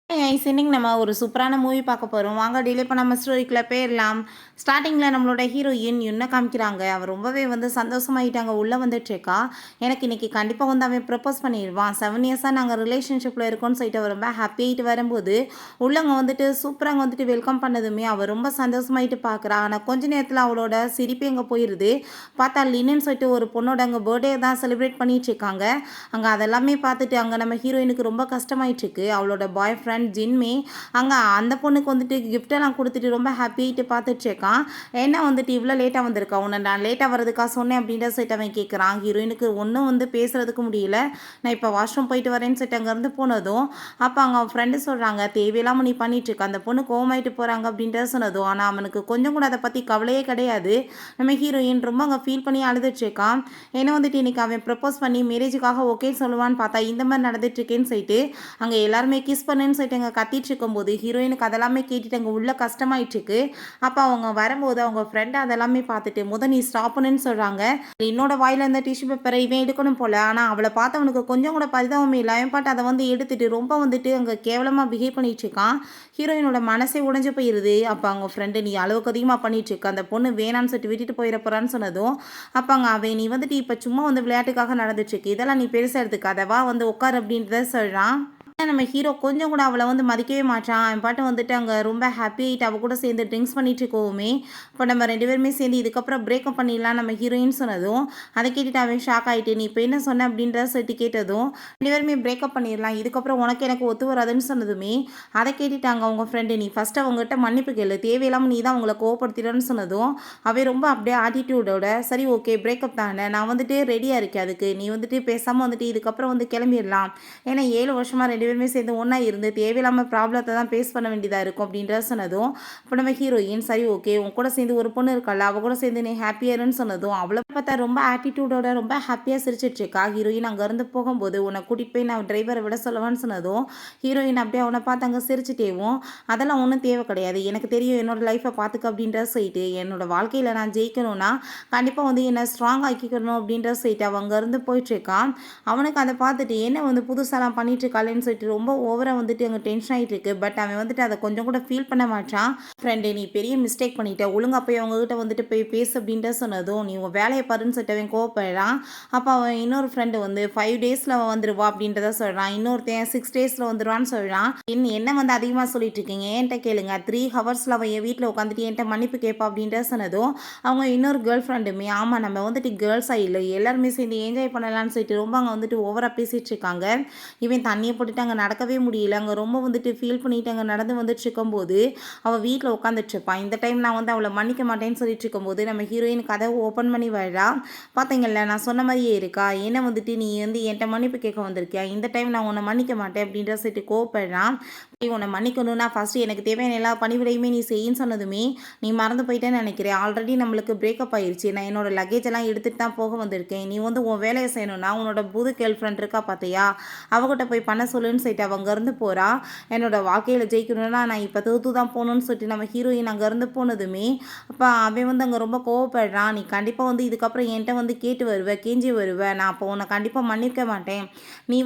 இன்னைக்கு நம்ம ஒரு சூப்பரான மூவி பார்க்க போகிறோம். வாங்க டிலே பண்ணாம ஸ்டோரிக்குள்ள போயிரலாம். ஸ்டார்டிங்கில் நம்மளோட ஹீரோயின் என்ன காமிக்கிறாங்க, அவள் ரொம்பவே சந்தோஷமாயிட்டாங்க. உள்ளே வந்துட்டுருக்கா. எனக்கு இன்னைக்கு கண்டிப்பாக அவன் ப்ரப்போஸ் பண்ணிடுவான். 7 இயர்ஸாக நாங்கள் ரிலேஷன்ஷிப்பில் இருக்கோம்னு சொல்லிட்டு அவள் ரொம்ப ஹாப்பியாகிட்டு வரும்போது உள்ளவங்க சூப்பராக வெல்கம் பண்ணதுமே அவள் ரொம்ப சந்தோஷமாயிட்டு பார்க்குறா. ஆனால் கொஞ்ச நேரத்தில் அவளோட சிரிப்பு எங்கே போயிடுது. பார்த்தா லின்னு சொல்லிட்டு ஒரு பொண்ணோட அங்கே பர்த்டே தான் செலிப்ரேட் பண்ணிட்டு இருக்காங்க. அங்கே அதெல்லாமே பார்த்துட்டு அங்கே நம்ம ஹீரோயினுக்கு ரொம்ப கஷ்டமாயிட்டுருக்கு. அவளோட பாய் ஃப்ரெண்ட் ஜின்மே அங்கே அந்த பொண்ணுக்கு கிஃப்டெல்லாம் கொடுத்துட்டு ரொம்ப ஹாப்பியாகிட்டு பார்த்துட்ருக்கான். என்ன இவ்வளோ லேட்டாக வந்திருக்கா, உன்னை நான் லேட்டாக வரதுக்கா சொன்னேன் அப்படின்ற சொல்லிட்டு அவன் கேட்குறான். ஹீரோயினுக்கு ஒன்றும் பேசுறதுக்கு முடியல. நான் இப்போ வாஷ்ரூம் போயிட்டு வரேன்னு சொல்லிட்டு அங்கேருந்து போனதும் அப்போ அங்கே அவன் ஃப்ரெண்டு சொல்கிறாங்க, தேவையில்லாமல் நீ பண்ணிகிட்ருக்க, அந்த பொண்ணு கோவமாயிட்டு போகிறாங்க அப்படின்றத சொன்னதும். ஆனால் அவனுக்கு கொஞ்சம் கூட அதை பற்றி கவலையே கிடையாது. நம்ம ஹீரோயின் ரொம்ப அங்கே ஃபீல் பண்ணி அழுதுட்ருக்கான். ஏன்னா இன்னைக்கு அவன் ப்ரப்போஸ் பண்ணி மேரேஜுக்காக ஓகே சொல்லுவான்னு பார்த்தா இந்த மாதிரி நடந்துட்டுருக்கேன்னு சொல்லிட்டு அங்கே எல்லாருமே கிஸ் பண்ணுன்னு சொல்லிட்டு அங்கே கத்திட்டு இருக்கும்போது ஹீரோயினுக்கு அதெல்லாமே கேட்டுட்டு அங்கே உள்ள கஷ்டமாயிட்டுருக்கு. அப்போ அவங்க வரும்போது அவங்க ஃப்ரெண்டு அதெல்லாமே பார்த்துட்டு நீ ஸ்டாப் பண்ணுன்னு சொல்கிறாங்க. என்னோட வாயில் இருந்த டிஷ்யூ பேப்பரை இவன் எடுக்கணும் போல. ஆனால் அவளை பார்த்தவனுக்கு கொஞ்சம் கூட பரிதாபமே இல்லை. அவன் பாட்டு அதை எடுத்துட்டு ரொம்ப அங்கே கேவலமாக பிஹேவ் பண்ணிட்டு இருக்கான். ஹீரோயினோட மனசே உடைஞ்சு போயிடுது. அப்போ அவங்க ஃப்ரெண்டு நீ அளவுக்கு அதிகமாக பண்ணிட்டு இருக்க, அந்த பொண்ணு வேணான்னு சொல்லிட்டு விட்டுட்டு போயிட போறான்னு சொன்னதும் அப்போ அங்கே அவன் நீ இப்போ சும்மா விளையாட்டுக்காக நடந்துட்டு இருக்கு, இதெல்லாம் நீ பெருசாக எடுத்துக்காதவா உட்கார் அப்படின்றத சொல்கிறான். நம்ம ஹீரோ கொஞ்சம் கூட அவளை மதிக்கவே மாட்டான். அவன் பாட்டு அங்கே ரொம்ப ஹாப்பி ஆகிட்டு அவள் கூட சேர்ந்து ட்ரிங்க்ஸ் பண்ணிட்டு இருக்கோமே. இப்போ நம்ம 2 பேருமே சேர்ந்து இதுக்கப்புறம் பிரேக்கப் பண்ணிடலாம் நம்ம ஹீரோயின் சொன்னதும் அதை கேட்டுட்டு அவன் ஷாக் ஆகிட்டு நீ இப்போ என்ன சொன்ன அப்படின்றத சொல்லிட்டு கேட்டதும் 2 பேருமே பிரேக்கப் பண்ணிடலாம், இதுக்கப்புறம் உனக்கு எனக்கு ஒத்து வராதுன்னு சொன்னதுமே அதை கேட்டுட்டாங்க அவங்க ஃப்ரெண்டு. நீ ஃபஸ்ட்டு அவங்ககிட்ட மன்னிப்பு கேளு, தேவையில்லாமல் நீ தான் அவங்கள கோவப்படுத்திடன்னு சொன்னதும் அவன் ரொம்ப அப்படியே ஆட்டிடியூடோட சரி ஓகே பிரேக்கப் தானே, நான் ரெடியாக இருக்கேன் அதுக்கு, நீ பேசாமல் இதுக்கப்புறம் கிளம்பிடலாம். ஏன்னா 7 வருஷமாக 2 பேருமே சேர்ந்து ஒன்றா இருந்து தேவையில்லாமல் ப்ராப்ளத்தை தான் பேஸ் பண்ண வேண்டியதாக இருக்கும் அப்படின்றத சொன்னதும் இப்போ நம்ம ஹீரோயின் சரி ஓகே உன் கூட சேர்ந்து ஒரு பொண்ணு இருக்கல அவள் கூட சேர்ந்து நீ ஹாப்பியாருன்னு சொன்னதும் அவளை பார்த்தா ரொம்ப ஆட்டிடியூடோட ரொம்ப ஹாப்பியாக சிரிச்சிட்டு இருக்கா. ஹீரோயின் அங்கேருந்து போகும்போது உன்னை கூட்டிகிட்டு போய் நான் டிரைவரை விட சொல்லுவான்னு சொன்னதும் ஹீரோயின் அப்படியே அவனை பார்த்து அங்கே சிரிச்சிட்டேவும் அதெல்லாம் ஒன்றும் தேவை கிடையாது, எனக்கு தெரியும் என்னோட லைஃப்பை பார்த்துக்க அப்படின்றத சொல்லிட்டு என்னோட வாழ்க்கையில் நான் ஜெயிக்கணும்னா கண்டிப்பாக என்னை ஸ்ட்ராங் ஆக்கிக்கணும் அப்படின்றத சொல்லிட்டு அவன் அங்கேருந்து போயிட்டுருக்கான். அவனுக்கு அதை பார்த்துட்டு என்ன புதுசாலாம் பண்ணிட்டு இருக்காளேன்னு சொல்லிட்டு ரொம்ப ஓவராக அங்கே டென்ஷன் ஆகிட்டு இருக்கு. பட் அவன் அதை கொஞ்சம் கூட ஃபீல் பண்ண மாட்டான். ஃப்ரெண்டு நீ பெரிய மிஸ்டேக் பண்ணிட்ட, ஒழுங்காக போய் அவங்ககிட்ட போய் பேசு அப்படின்ட்டு சொன்னதும் நீ உங்கள் வேலையை பாருன்னு சொல்லிட்டு அவன் கோவப்படுறான். அப்போ அவன் இன்னொரு ஃப்ரெண்டு 5 டேஸில் வந்துடுவா அப்படின்றத சொல்கிறான். இன்னொருத்தன் 6 டேஸில் வந்துடுவான்னு சொல்கிறான். என்ன அதிகமாக சொல்லிட்டு இருக்கீங்க, என்கிட்ட கேளுங்க, 3 ஹவர்ஸில் அவன் என் வீட்டில் உட்காந்துட்டு என்கிட்ட மன்னிப்பு கேட்பா அப்படின்ற சொன்னதும் அவங்க இன்னொரு கேர்ள் ஃப்ரெண்டுமே ஆமாம் நம்ம கேர்ள்ஸாக இல்லை எல்லாருமே சேர்ந்து என்ஜாய் பண்ணலான்னு சொல்லிட்டு ரொம்ப அங்கே ஓவராக பேசிகிட்டு இருக்காங்க. இவன் தண்ணியை போட்டுட்டு அங்கே நடக்கவே முடியல. அங்கே ரொம்ப ஃபீல் பண்ணிட்டு அங்கே நடந்து வந்துட்டு இருக்கும்போது அவள் வீட்டில் உட்காந்துட்ருப்பான். இந்த டைம் நான் அவளை மன்னிக்க மாட்டேன்னு சொல்லிட்டு இருக்கும்போது நம்ம ஹீரோயின் கதவை ஓப்பன் பண்ணி வரா. பார்த்தீங்கல்ல நான் சொன்ன மாதிரியே இருக்கா, என்ன நீ என்கிட்ட மன்னிப்பு கேட்க வந்திருக்கியா, இந்த டைம் நான் உன்னை மன்னிக்க மாட்டேன் அப்படின்ற சொல்லிட்டு கோவப்படுறான். உன்னை மன்னிக்கணும்னா ஃபஸ்ட்டு எனக்கு தேவையான எல்லா பணிவிடையுமே நீ செய்யின்னு சொன்னதுமே நீ மறந்து போயிட்டேன்னு நினைக்கிறேன். ஆல்ரெடி நம்மளுக்கு பிரேக்கப் ஆயிடுச்சு, நான் என்னோட லக்கேஜ் எல்லாம் எடுத்துகிட்டு தான் போக வந்திருக்கேன். நீ உன் வேலையை செய்யணும்னா உன்னோட புது கேர்ள் ஃப்ரெண்ட் இருக்கா பார்த்தியா அவகிட்ட போய் பண்ண சொல்லுன்னு சொல்லிட்டு அங்கேருந்து போகிறா. என்னோட வாழ்க்கையில் ஜெயிக்கணும்னா நான் இப்போ தோத்து தான் போகணுன்னு சொல்லிட்டு நம்ம ஹீரோயின் அங்கேருந்து போனதுமே அப்போ அவன் அங்கே ரொம்ப கோவப்படுறான். நீ கண்டிப்பாக இதுக்கப்புறம் என்கிட்ட கேட்டு வருவேன், கெஞ்சி வருவேன், நான் அப்போ உன்னை கண்டிப்பாக மன்னிக்க மாட்டேன். நீ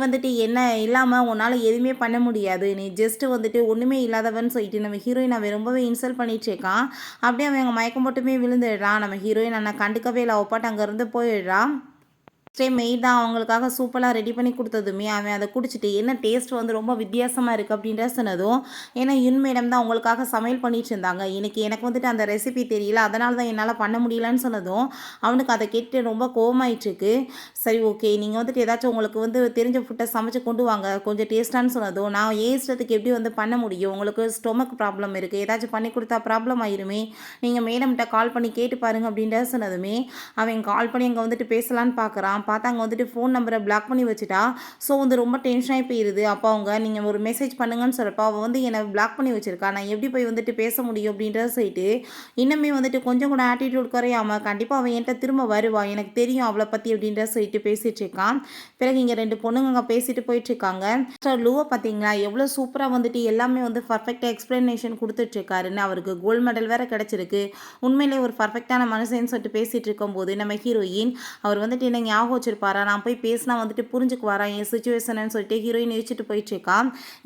என்ன இல்லாமல் உன்னால் எதுவுமே பண்ண முடியாது, நீ ஜஸ்ட்டு ஒன்றுமே இல்லாதவன்னு சொல்லிட்டு நம்ம ஹீரோயின் அவன் ரொம்பவே இன்சல்ட் பண்ணிட்டு இருக்கான். அப்படியே அவன் அங்கே மயக்கம் மட்டுமே விழுந்துடுறான். நம்ம ஹீரோயின் அண்ணா கண்டுக்கவே இல்லை, அவப்பாட்டு அங்கேருந்து போயிடுறான். மெய் தான் அவங்களுக்காக சூப்பராக ரெடி பண்ணி கொடுத்ததுமே அவன் அதை குடிச்சிட்டு என்ன டேஸ்ட் ரொம்ப வித்தியாசமாக இருக்குது அப்படின்ற சொன்னதும் ஏன்னா மேடம் தான் அவங்களுக்காக சமையல் பண்ணிட்டு இருந்தாங்க, இன்னைக்கு எனக்கு அந்த ரெசிபி தெரியல அதனால தான் என்னால் பண்ண முடியலன்னு சொன்னதும் அவனுக்கு அதை கேட்டு ரொம்ப கோவமாயிட்டுருக்கு. சரி ஓகே நீங்கள் ஏதாச்சும் உங்களுக்கு தெரிஞ்ச ஃபுட்டை சமைச்சு கொண்டு வாங்க கொஞ்சம் டேஸ்ட்டான்னு சொன்னதும் நான் இஷ்டத்துக்கு எப்படி பண்ண முடியும், உங்களுக்கு ஸ்டொமக் ப்ராப்ளம் இருக்குது, ஏதாச்சும் பண்ணி கொடுத்தா ப்ராப்ளம் ஆயிருமே, நீங்கள் மேடம்கிட்ட கால் பண்ணி கேட்டு பாருங்க அப்படின்ற சொன்னதுமே அவன் கால் பண்ணி அங்கே பேசலான்னு பார்க்குறான். பார்த்தா அங்கே ஃபோன் நம்பரை பிளாக் பண்ணி வச்சுட்டா. ஸோ ரொம்ப டென்ஷனாகி போயிடுது. அப்போ அவங்க நீங்கள் ஒரு மெசேஜ் பண்ணுங்கன்னு சொல்கிறப்ப அவள் என்னை பிளாக் பண்ணி வச்சுருக்கா, நான் எப்படி போய் பேச முடியும் அப்படின்றத சொல்லிட்டு இன்னுமே கொஞ்சம் கூட ஆட்டிடியூட் குறையாமல் கண்டிப்பாக அவன் என்கிட்ட திரும்ப வருவா, எனக்கு தெரியும் அவளை பற்றி அப்படின்ற சொல்லிட்டு பேசிகிட்டு இருக்கான். பிறகு இங்கே 2 பொண்ணுங்க அங்கே பேசிட்டு போயிட்டுருக்காங்க. லூவை பார்த்தீங்களா எவ்வளோ சூப்பராக எல்லாமே பர்ஃபெக்டாக எக்ஸ்ப்ளனேஷன் கொடுத்துட்ருக்காருன்னு, அவருக்கு கோல்டு மெடல் வேறு கிடச்சிருக்கு. உண்மையிலே ஒரு பர்ஃபெக்டான மனுஷன்னு சொல்லிட்டு பேசிகிட்டு இருக்கும்போது நம்ம ஹீரோயின் அவர் என்ன ஞாபகம் ஞாபகம் வச்சிருப்பாரா, நான் போய் பேசினா வந்துட்டு புரிஞ்சுக்குவாரா என் சுச்சுவேஷன்னு சொல்லிட்டு ஹீரோயின் யோசிச்சுட்டு போயிட்டுருக்கா.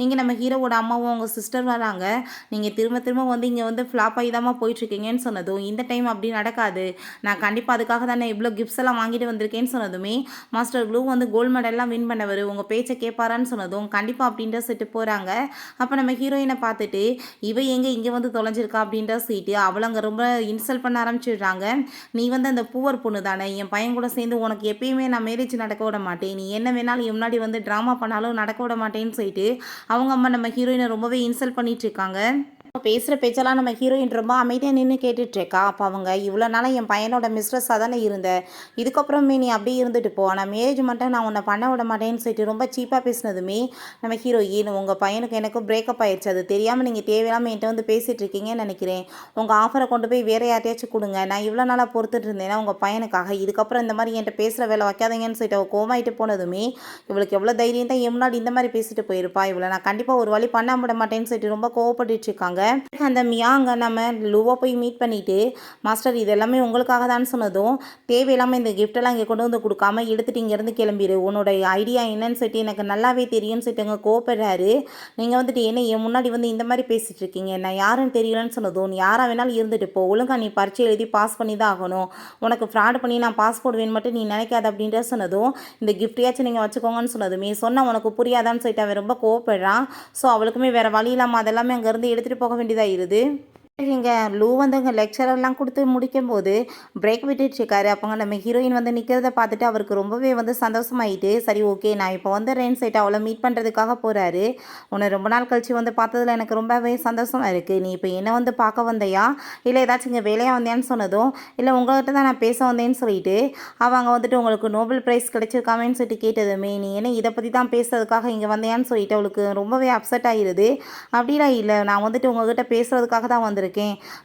இங்கே நம்ம ஹீரோவோட அம்மாவும் அவங்க சிஸ்டர் வராங்க. நீங்கள் திரும்ப திரும்ப வந்து இங்கே வந்து ஃப்ளாப் ஆகி தாம்மா போயிட்டுருக்கீங்கன்னு சொன்னதும், இந்த டைம் அப்படி நடக்காது, நான் கண்டிப்பாக அதுக்காக தானே இவ்வளோ கிஃப்ட்ஸ் எல்லாம் வாங்கிட்டு வந்திருக்கேன்னு சொன்னதுமே, மாஸ்டர் ப்ளூ வந்து கோல்டு மெடல்லாம் வின் பண்ணவர், உங்கள் பேச்சை கேட்பாரான்னு சொன்னதும் கண்டிப்பாக அப்படின்ற சொல்லிட்டு போகிறாங்க. அப்போ நம்ம ஹீரோயினை பார்த்துட்டு இவ எங்கே இங்கே வந்து தொலைஞ்சிருக்கா அப்படின்ற சொல்லிட்டு அவளை அங்கே ரொம்ப இன்சல்ட் பண்ண ஆரம்பிச்சிடுறாங்க. நீ வந்து அந்த பூவர் பொண்ணு தானே, என் பையன் கூட சேர்ந்து உனக்கு எப்பயுமே நான் மேரேஜ் நடக்க விட மாட்டேன், நீ என்ன வேணாலும் என் முன்னாடி வந்து ட்ராமா பண்ணாலும் நடக்க விட மாட்டேன்னு சொல்லிட்டு அவங்க அம்மா நம்ம ஹீரோயினை ரொம்பவே இன்சல்ட் பண்ணிட்டு இருக்காங்க. பேசுகிற பேச்செல்லாம் நம்ம ஹீரோயின் ரொம்ப அமைதியாக நின்று கேட்டுட்ருக்கா. அப்போ அவங்க இவ்வளோ நாளாக என் பையனோட மிஸ்ட்ரஸாக தானே இருந்த, இதுக்கப்புறமே நீ அப்படியே இருந்துட்டு போ, நான் மேரேஜ் மட்டும் நான் உன்னை பண்ண விட மாட்டேன்னு சொல்லிட்டு ரொம்ப சீப்பாக பேசினதுமே நம்ம ஹீரோயின், உங்கள் பையனுக்கு எனக்கும் பிரேக்கப் ஆயிடுச்சு, அது தெரியாமல் நீங்கள் தேவையில்லாமல் என்கிட்ட வந்து பேசிகிட்டு இருக்கீங்கன்னு நினைக்கிறேன், உங்கள் ஆஃபரை கொண்டு போய் வேறு யார்ட்டையாச்சும் கொடுங்க, நான் இவ்வளோ நாளாக பொறுத்துட்டு இருந்தேன்னா உங்கள் பையனுக்காக, இதுக்கப்புறம் இந்த மாதிரி என்கிட்ட பேசுகிற வேலை வைக்காதீங்கன்னு சொல்லிட்டு அவள் கோமாயிட்டு போனதுமே இவளுக்கு எவ்வளோ தைரியம் தான் என் முன்னாடி இந்த மாதிரி பேசிட்டு போயிருப்பா, இவளை நான் கண்டிப்பாக ஒரு வழி பண்ண விட மாட்டேன்னு சொல்லிட்டு ரொம்ப கோவப்பட்டு இருக்காங்க. அந்த மியாங்க நம்ம லூவா போய் மீட் பண்ணிட்டு, மாஸ்டர் இது எல்லாமே உங்களுக்காக தான் சொன்னதும், தேவையில்லாமல் இந்த கிஃப்டெல்லாம் இங்கே கொண்டு வந்து கொடுக்காம எடுத்துகிட்டு இங்கேருந்து கிளம்பிடு, உன்னோட ஐடியா என்னன்னு சொல்லிட்டு எனக்கு நல்லாவே தெரியும்னு சொல்லிட்டு அங்கே கோவப்படுறாரு. நீங்கள் வந்துட்டு என்ன என் முன்னாடி வந்து இந்த மாதிரி பேசிகிட்டு இருக்கீங்க, நான் யாருன்னு தெரியலன்னு சொன்னதும், நீ யாராக வேணாலும் இருந்துட்டு போ, ஒழுங்காக நீ பரீட்சை எழுதி பாஸ் பண்ணி தான் ஆகணும், உனக்கு ஃப்ராட் பண்ணி நான் பாஸ் போடுவேன்னு மட்டும் நீ நினைக்காத அப்படின்ற சொன்னதும், இந்த கிஃப்டையாச்சும் நீங்கள் வச்சுக்கோங்கன்னு சொன்னதுமே சொன்னால் உனக்கு புரியாதான்னு சொல்லிட்டு அவன் ரொம்ப கோவப்படுறான். ஸோ அவளுக்குமே வேறு வழி இல்லாமல் அதெல்லாமே அங்கேருந்து எடுத்துகிட்டு போக வேண்டியதாக இருது. இங்கே லூ வந்து இங்கே லெக்சரெல்லாம் கொடுத்து முடிக்கும்போது பிரேக் விட்டுட்ருக்காரு. அப்போங்க நம்ம ஹீரோயின் வந்து நிற்கிறத பார்த்துட்டு அவருக்கு ரொம்பவே வந்து சந்தோஷமாயிட்டு, சரி ஓகே நான் இப்போ வந்து ரெயின் சைட் அவளை மீட் பண்ணுறதுக்காக போகிறாரு, உன்னை ரொம்ப நாள் கழிச்சு வந்து பார்த்ததில் எனக்கு ரொம்பவே சந்தோஷமாக இருக்குது, நீ இப்போ என்ன வந்து பார்க்க வந்தையா இல்லை ஏதாச்சும் இங்கே வேலையாக வந்தியான்னு சொன்னதும், இல்லை உங்கள்கிட்ட தான் நான் பேச வந்தேன்னு சொல்லிட்டு அவங்க வந்துட்டு உங்களுக்கு நோபல் ப்ரைஸ் கிடைச்சிருக்காமேன்னு சொல்லிட்டு கேட்டதுமே, நீ என்ன இதை பற்றி தான் பேசுறதுக்காக இங்கே வந்தையான்னு சொல்லிட்டு அவளுக்கு ரொம்பவே அப்செட் ஆகிடுது. அப்படிலாம் இல்லை, நான் வந்துட்டு உங்கள்கிட்ட பேசுகிறதுக்காக தான் வந்திருக்கேன்,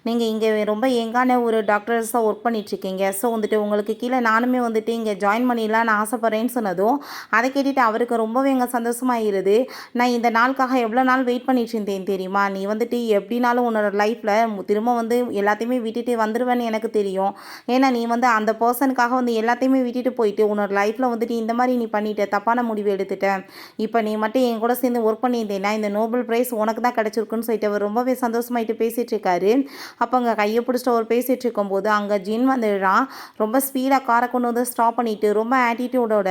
நீங்கள் இங்கே ரொம்ப எங்கான ஒரு டாக்டர்ஸாக ஒர்க் பண்ணிகிட்ருக்கீங்க, ஸோ வந்துட்டு உங்களுக்கு கீழே நானுமே வந்துட்டு இங்கே ஜாயின் பண்ணிடலாம் நான் ஆசைப்பட்றேன்னு சொன்னதும் அதை கேட்டுட்டு அவருக்கு ரொம்பவே எங்கே சந்தோஷமாகிடுது. நான் இந்த நாளுக்காக எவ்வளோ நாள் வெயிட் பண்ணிட்டு இருந்தேன் தெரியுமா, நீ வந்துட்டு எப்படினாலும் உன்னோட லைஃப்பில் திரும்ப வந்து எல்லாத்தையுமே விட்டுட்டு வந்துடுவேன்னு எனக்கு தெரியும், ஏன்னா நீ வந்து அந்த பர்சனுக்காக வந்து எல்லாத்தையுமே விட்டுட்டு போயிட்டு உன்னோட லைஃப்பில் வந்துட்டு இந்த மாதிரி நீ பண்ணிட்ட தப்பான முடிவு எடுத்துட்டேன், இப்போ நீ மட்டும் என் கூட சேர்ந்து ஒர்க் பண்ணியிருந்தேன்னா இந்த நோபல் ப்ரைஸ் உனக்கு தான் கிடச்சிருக்குன்னு சொல்லிட்டு அவர் ரொம்பவே சந்தோஷமாயிட்டு பேசிகிட்டு இருக்காரு. அப்போ அங்கே கையை பிடிச்சிட்டு அவர் பேசிகிட்டு இருக்கும்போது அங்கே ஜின் வந்துடுறான். ரொம்ப ஸ்பீடாக காரை கொண்டு வந்து ஸ்டாப் பண்ணிவிட்டு ரொம்ப ஆட்டிடியூடோட,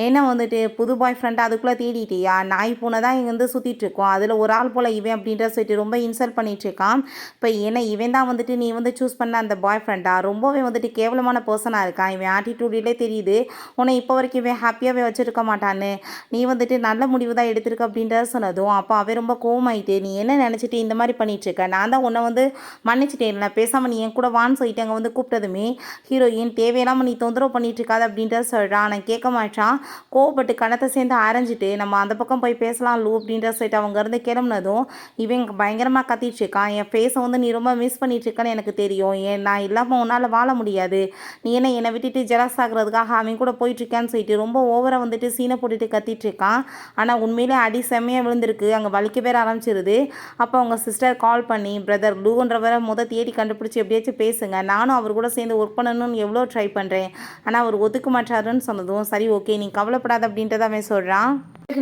என்ன வந்துட்டு புது பாய் ஃப்ரெண்ட் அதுக்குள்ளே தேடிட்டியா, நாய் பூனை தான் இங்கே வந்து சுற்றிட்டு இருக்கோம், அதில் ஒரு ஆள் போல் இவன் அப்படின்ற சொல்லிட்டு ரொம்ப இன்சல்ட் பண்ணிகிட்ருக்கான். இப்போ ஏன்னா இவன் தான் வந்துட்டு நீ வந்து சூஸ் பண்ண அந்த பாய் ஃப்ரெண்டா, ரொம்பவே வந்துட்டு கேவலமான பர்சனாக இருக்கான், இவன் ஆட்டிடியூடிலே தெரியுது உன்னை இப்போ வரைக்கும் இவன் ஹாப்பியாகவே வச்சுருக்க மாட்டான்னு, நீ வந்துட்டு நல்ல முடிவு தான் எடுத்திருக்க அப்படின்றத சொன்னதும் அப்போ அவன் ரொம்ப கோவமாயிட்டு, நீ என்ன நினச்சிட்டு இந்த மாதிரி பண்ணிகிட்ருக்க, நான் தான் உன்னை வந்து மன்னிச்சிட்டேன், நான் பேசாமல் நீ என் கூட வான்னு சொல்லிட்டு அங்கே வந்து கூப்பிட்டதுமே ஹீரோயின் தேவையில்லாமல் நீ தொந்தரவு பண்ணிட்டு இருக்காது அப்படின்றத சொல்கிறான். நான் கேட்க மாட்டான், கோவப்பட்டு கணத்தை சேர்ந்து அரைஞ்சிட்டு நம்ம அந்த பக்கம் போய் பேசலாம் லூ அப்படின்ற சொல்லிட்டு அவங்க இருந்து கிளம்புனதும் இவன் பயங்கரமாக கத்திட்டு இருக்கான், என் ஃபேஸை வந்து நீ ரொம்ப மிஸ் பண்ணிட்டு இருக்கன்னு எனக்கு தெரியும், ஏன் நான் இல்லாமல் உன்னால் வாழ முடியாது, நீ என்ன என்னை விட்டுட்டு ஜெலஸ் ஆகுறதுக்காக அவன் கூட போயிட்டுருக்கான்னு சொல்லிட்டு ரொம்ப ஓவராக வந்துட்டு சீனை போட்டுட்டு கத்திட்டு இருக்கான். ஆனால் உண்மையிலே அடி செம்மையாக விழுந்திருக்கு, அங்கே வலிக்க பேர் ஆரம்பிச்சிருது. அப்போ அவங்க சிஸ்டர் கால் பண்ணி பிரதர் லூன்றவரை தேடி கண்டுபிடிச்சி எப்படியாச்சும் பேசுங்க, நானும் அவர் கூட சேர்ந்து ஒர்க் பண்ணணும்னு எவ்வளோ ட்ரை பண்ணுறேன், ஆனால் அவர் ஒத்துக்க மாட்டாருன்னு சொன்னதும் சரி ஓகே நீ கவலைப்படாத அப்படின்றத அவன் சொல்கிறான்.